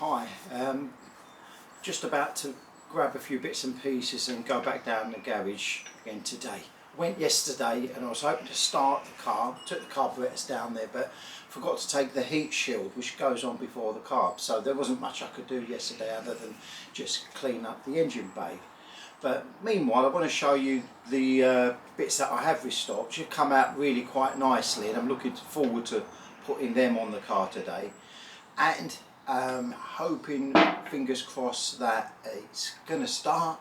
Hi, just about to grab a few bits and pieces and go back down the garage again today. Went yesterday and I was hoping to start the car, took the carburetors down there, but forgot to take the heat shield which goes on before the carb, so there wasn't much I could do yesterday other than just clean up the engine bay. But meanwhile I want to show you the bits that I have restocked. Should come out really quite nicely, and I'm looking forward to putting them on the car today, and hoping, fingers crossed, that it's going to start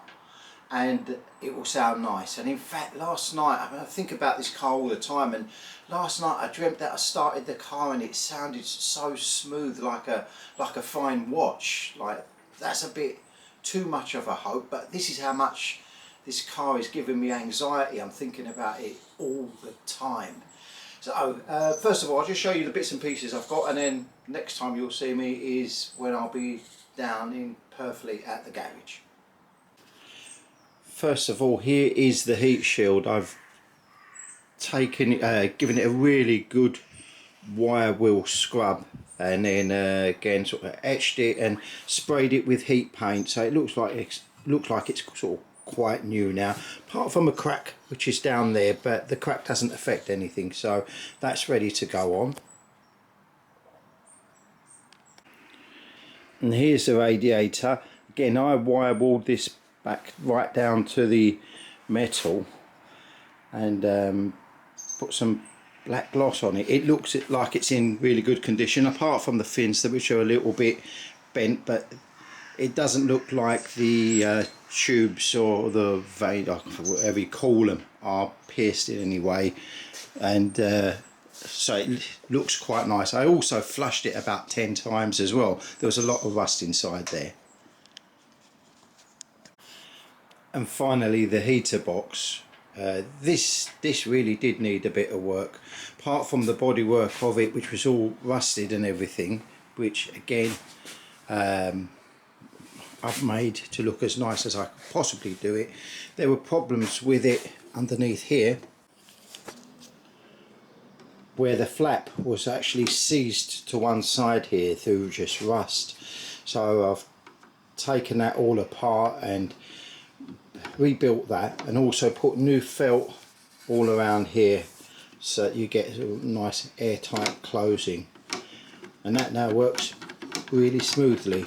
and it will sound nice. And in fact, last night, I think about this car all the time, and last night I dreamt that I started the car and it sounded so smooth, like a fine watch. Like, that's a bit too much of a hope, but this is how much this car is giving me anxiety. I'm thinking about it all the time. So first of all, I'll just show you the bits and pieces I've got, and then next time you'll see me is when I'll be down in Purfleet at the garage. First of all, here is the heat shield. I've taken given it a really good wire wheel scrub, and then again sort of etched it and sprayed it with heat paint, so it looks like it's sort of quite new now, apart from a crack which is down there, but the crack doesn't affect anything, so that's ready to go on. And here's the radiator. Again, I wire walled this back right down to the metal and put some black gloss on it. It looks like it's in really good condition, apart from the fins which are a little bit bent, but it doesn't look like the tubes or the vein, or whatever you call them, are pierced in any way, and so it looks quite nice. I also flushed it about 10 times as well. There was a lot of rust inside there. And finally, the heater box. This really did need a bit of work, apart from the bodywork of it, which was all rusted and everything, which again I've made to look as nice as I could possibly do it. There were problems with it underneath here, where the flap was actually seized to one side here through just rust. So I've taken that all apart and rebuilt that, and also put new felt all around here so that you get a nice airtight closing, and that now works really smoothly.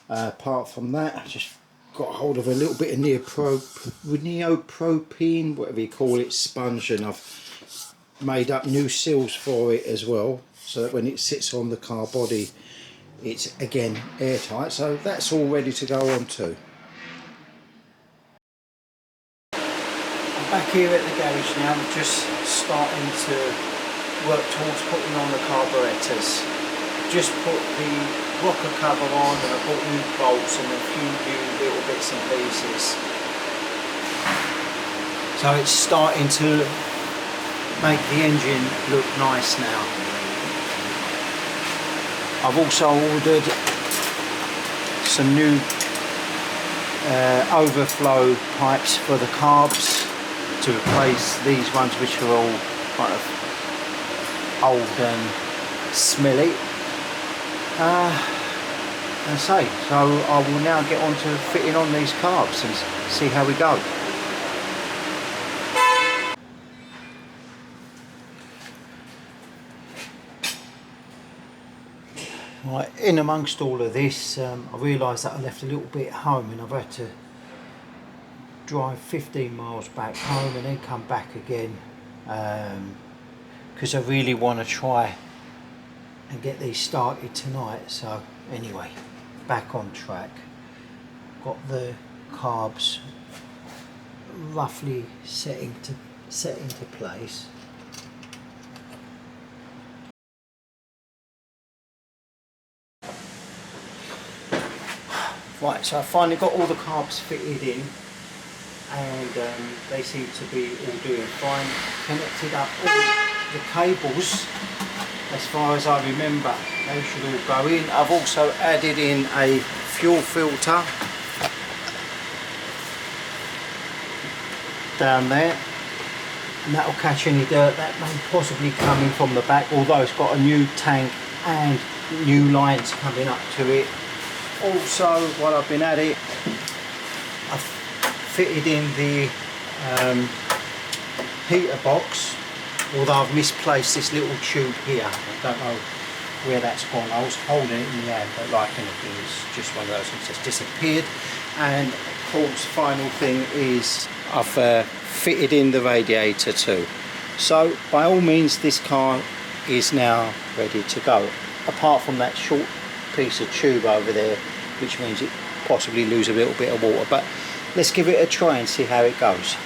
Apart from that, I just got hold of a little bit of neoprene, whatever you call it, sponge, and I've made up new seals for it as well, so that when it sits on the car body it's again airtight. So that's all ready to go on too. I'm back here at the garage now. I'm just starting to work towards putting on the carburetors. Just put the rocker cover on, and I bought new bolts and a few new little bits and pieces. So it's starting to make the engine look nice now. I've also ordered some new overflow pipes for the carbs to replace these ones which are all kind of old and smelly. And so I will now get on to fitting on these carbs and see how we go. Right, in amongst all of this, I realised that I left a little bit at home, and I've had to drive 15 miles back home and then come back again, because I really want to try and get these started tonight. So anyway, back on track. Got the carbs roughly set into place. Right, so I finally got all the carbs fitted in, and they seem to be all doing fine. Connected up all the cables. As far as I remember, they should all go in. I've also added in a fuel filter down there, and that will catch any dirt that may possibly come in from the back, although it's got a new tank and new lines coming up to it. Also, while I've been at it, I've fitted in the heater box, although I've misplaced this little tube here. I don't know where that's gone. I was holding it in the hand, but like anything, it's just one of those things that's disappeared. And of course, final thing is I've fitted in the radiator too. So by all means, this car is now ready to go, apart from that short piece of tube over there, which means it possibly lose a little bit of water. But let's give it a try and see how it goes.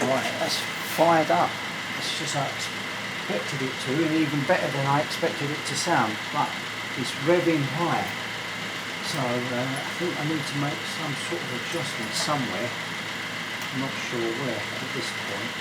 Right, that's fired up. It's just like I expected it to, and even better than I expected it to sound, but it's revving high. So I think I need to make some sort of adjustment somewhere. I'm not sure where at this point.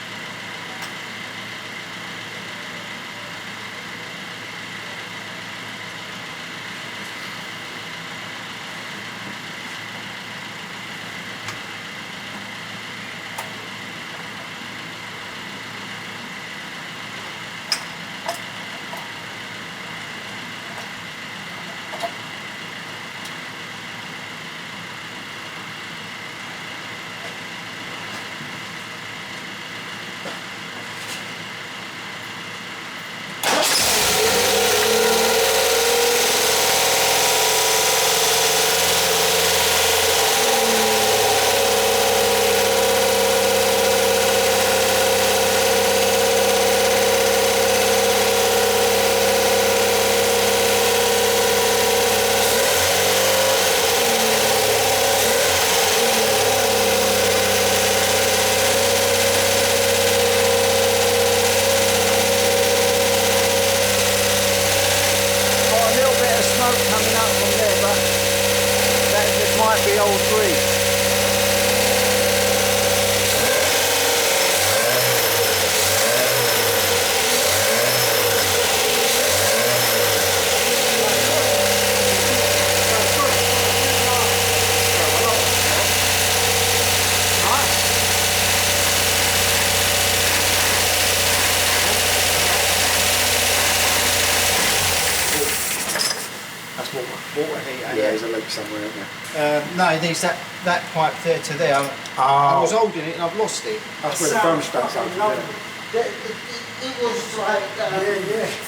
Water heater. Yeah, there's a leak somewhere, isn't there? No, it needs that pipe there to there. I was holding it and I've lost it. That's where the thermostat's on. It was like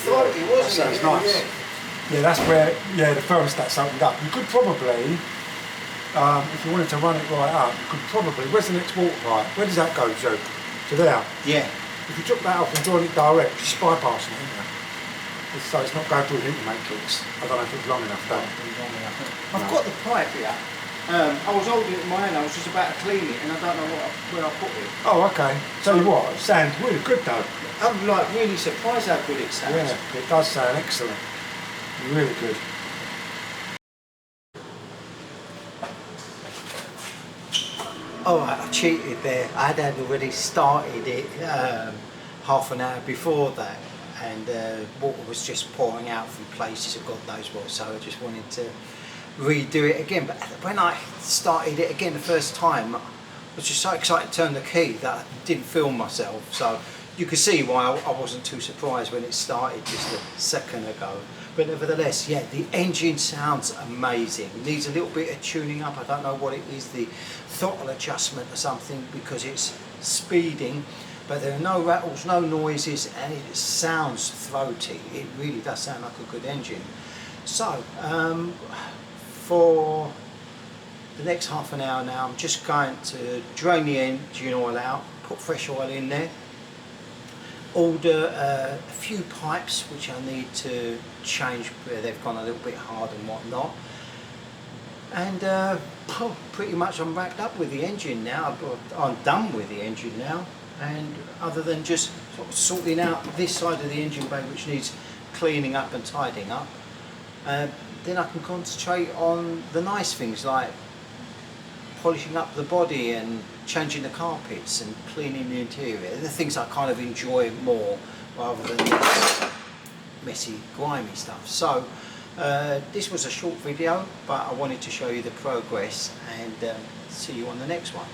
throaty, wasn't it? That sounds nice. Yeah, that's where the thermostat's opened up. You could probably, if you wanted to run it right up, you could probably. Where's the next water pipe? Where does that go to? To there. Yeah. If you took that off and joined it direct, you're just bypassing it, isn't it? So it's not going through the heating matrix. I don't know if it's long enough though. I've got the pipe here. I was holding it in my hand, I was just about to clean it and I don't know where I put it. Oh, okay. Tell you what, it sounds really good though. I'm like really surprised how good it sounds. Yeah, it does sound excellent. Really good. Alright, I cheated there. I had already started it half an hour before that. And water was just pouring out from places, God knows what, so I just wanted to redo it again. But when I started it again the first time, I was just so excited to turn the key that I didn't film myself. So you could see why I wasn't too surprised when it started just a second ago. But nevertheless, yeah, the engine sounds amazing. It needs a little bit of tuning up. I don't know what it is, the throttle adjustment or something, because it's speeding. But there are no rattles, no noises, and it sounds throaty. It really does sound like a good engine. So, for the next half an hour now, I'm just going to drain the engine oil out, put fresh oil in there, order a few pipes which I need to change where they've gone a little bit hard and whatnot. And pretty much I'm wrapped up with the engine now. I'm done with the engine now. And other than just sort of sorting out this side of the engine bay which needs cleaning up and tidying up, then I can concentrate on the nice things like polishing up the body and changing the carpets and cleaning the interior. They're the things I kind of enjoy more rather than this messy, grimy stuff. So this was a short video, but I wanted to show you the progress, and see you on the next one.